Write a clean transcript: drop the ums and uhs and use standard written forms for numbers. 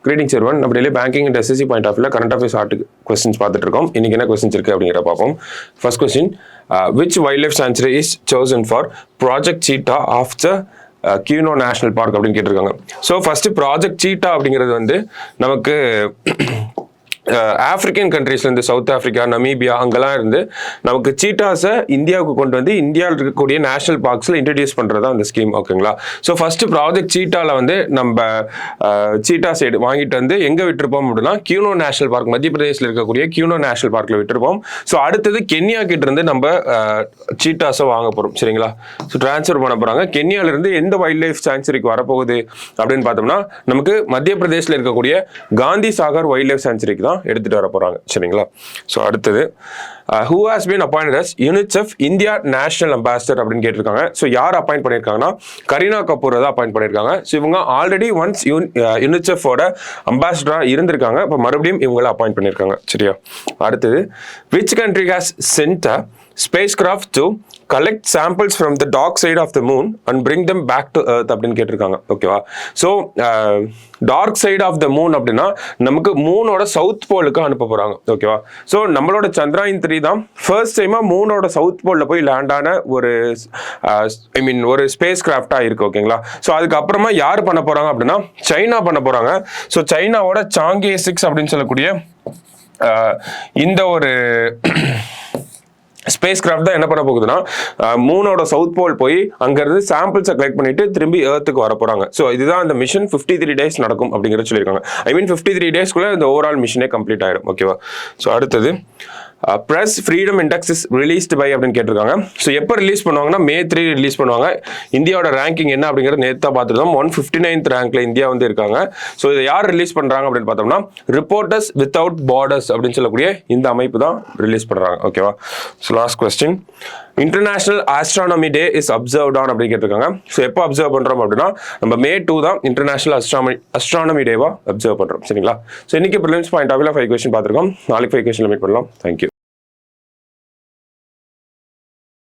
Greetings everyone. நம்ம daily banking and SSC point of வியூல current affairs questions பார்த்துட்டு இருக்கோம். இன்னைக்கு என்ன கொஸ்டின்ஸ் இருக்கு அப்படிங்கிற பார்ப்போம். First question, which wild life sanctuary is chosen for project cheetah of the Kuno national park அப்படின்னு கேட்டிருக்காங்க. ஸோ ஃபர்ஸ்ட் ப்ராஜெக்ட் சீட்டா அப்படிங்கிறது வந்து நமக்கு ஆப்பிரிக்கன் கண்ட்ரீஸ்லேருந்து சவுத் ஆஃப்ரிக்கா, நமீபியா அங்கெல்லாம் இருந்து நமக்கு சீட்டாஸை இந்தியாவுக்கு கொண்டு வந்து இந்தியாவில் இருக்கக்கூடிய நேஷனல் பார்க்ஸில் இன்ட்ரடியூஸ் பண்ணுறதா அந்த ஸ்கீம். ஓகேங்களா? ஸோ ஃபஸ்ட்டு ப்ராஜெக்ட் சீட்டாவில் வந்து நம்ம சீட்டா சைடு வாங்கிட்டு வந்து எங்கே விட்டுருப்போம் அப்படின்னா கியூனோ நேஷனல் பார்க், மத்திய பிரதேசில் இருக்கக்கூடிய கியூனோ நேஷனல் பார்க்கில் விட்டுருப்போம். ஸோ அடுத்தது கென்யா கிட்ட இருந்து நம்ம சீட்டாஸை வாங்க போகிறோம். சரிங்களா? ஸோ ட்ரான்ஸ்ஃபர் பண்ண போகிறாங்க. கென்யாவிலிருந்து எந்த வைல்ட் லைஃப் சான்ச்சுரிக்கு வரப்போகுது அப்படின்னு பார்த்தோம்னா நமக்கு மத்திய பிரதேசில் இருக்கக்கூடிய காந்தி சாகர் வைல்ட் லைஃப் சான்ச்சுரிக்கு தான் எடுத்துட்டு வர போறாங்க. சரிங்களா? ஸோ அடுத்தது, who has been appointed as UNICEF India national ambassador அப்படின்னு கேட்டிருக்காங்க. ஸோ யார் அப்பாயிண்ட் பண்ணியிருக்காங்கன்னா கரீனா கபூர் தான் அப்பாயிண்ட் பண்ணியிருக்காங்க. ஸோ இவங்க ஆல்ரெடி ஒன்ஸ் யூனிசெஃபோட அம்பாசிடராக இருந்திருக்காங்க. இப்போ மறுபடியும் இவங்களை அப்பாயிண்ட் பண்ணியிருக்காங்க. சரியா? அடுத்தது, which country has sent a spacecraft to collect samples from the dark side of the moon and bring them back to earth அப்படின்னு கேட்டிருக்காங்க. ஓகேவா? So dark side of the moon அப்படின்னா நமக்கு மூனோட சவுத் போலுக்கு அனுப்ப போறாங்க. ஓகேவா? ஸோ நம்மளோட சந்திராயன் 3 தான் ஃபர்ஸ்ட் டைமா மூனோட சவுத் போல்ல போய் லேண்ட் ஆன ஒரு ஒரு ஸ்பேஸ் கிராஃப்டா இருக்கு. ஓகேங்களா? ஸோ அதுக்கப்புறமா யார் பண்ண போறாங்க அப்படின்னா சைனா பண்ண போறாங்க. ஸோ சைனாவோட சாங்கே 6 அப்படின்னு சொல்லக்கூடிய இந்த ஒரு ஸ்பேஸ் கிராஃப்ட் தான் என்ன பண்ண போகுதுன்னா மூனோட சவுத் போல் போய் அங்கிருந்து சாம்பிள்ஸை கலெக்ட் பண்ணிட்டு திரும்பி ஏர்த்துக்கு வர போறாங்க. ஸோ இதுதான் அந்த மிஷன் 53 days நடக்கும் அப்படிங்கிறத சொல்லியிருக்காங்க. 53 daysக்குள்ள இந்த ஓவரால் மிஷனே கம்ப்ளீட் ஆயிடும். ஓகேவா? ஸோ அடுத்தது, press freedom index is released by அப்படின்னு கேட்டிருக்காங்க. ஸோ எப்போ ரிலீஸ் பண்ணுவாங்கன்னா May 3 ரிலீஸ் பண்ணுவாங்க. இந்தியாவோட ரேங்கிங் என்ன அப்படிங்கிறது நேற்று பார்த்துருந்தோம். 159th ரேங்க்ல இந்தியா வந்து இருக்காங்க. ஸோ இதை யார் ரிலீஸ் பண்றாங்க அப்படின்னு பார்த்தோம்னா ரிப்போர்ட்டர்ஸ் வித்தவுட் பார்டர்ஸ் அப்படின்னு சொல்லக்கூடிய இந்த அமைப்பு தான் ரிலீஸ் பண்றாங்க. ஓகேவா? So last question, international astronomy day is observed on அப்படின்னு கேட்டிருக்காங்க. ஸோ எப்போ அப்சர்வ் பண்றோம் அப்படின்னா நம்ம May 2 தான் இன்டர்நேஷனல் அஸ்ட்ரானமி டேவா அப்சர்வ் பண்றோம். சரிங்களா? ஸோ இன்னைக்கு ப்ரிலிம்ஸ் பாயிண்ட் ஆஃப் வியூல 5 கொஸ்டின் பார்த்துருக்கோம். நாளைக்கு 5 கொஸ்டின் மீட் பண்ணலாம். தேங்க்யூ.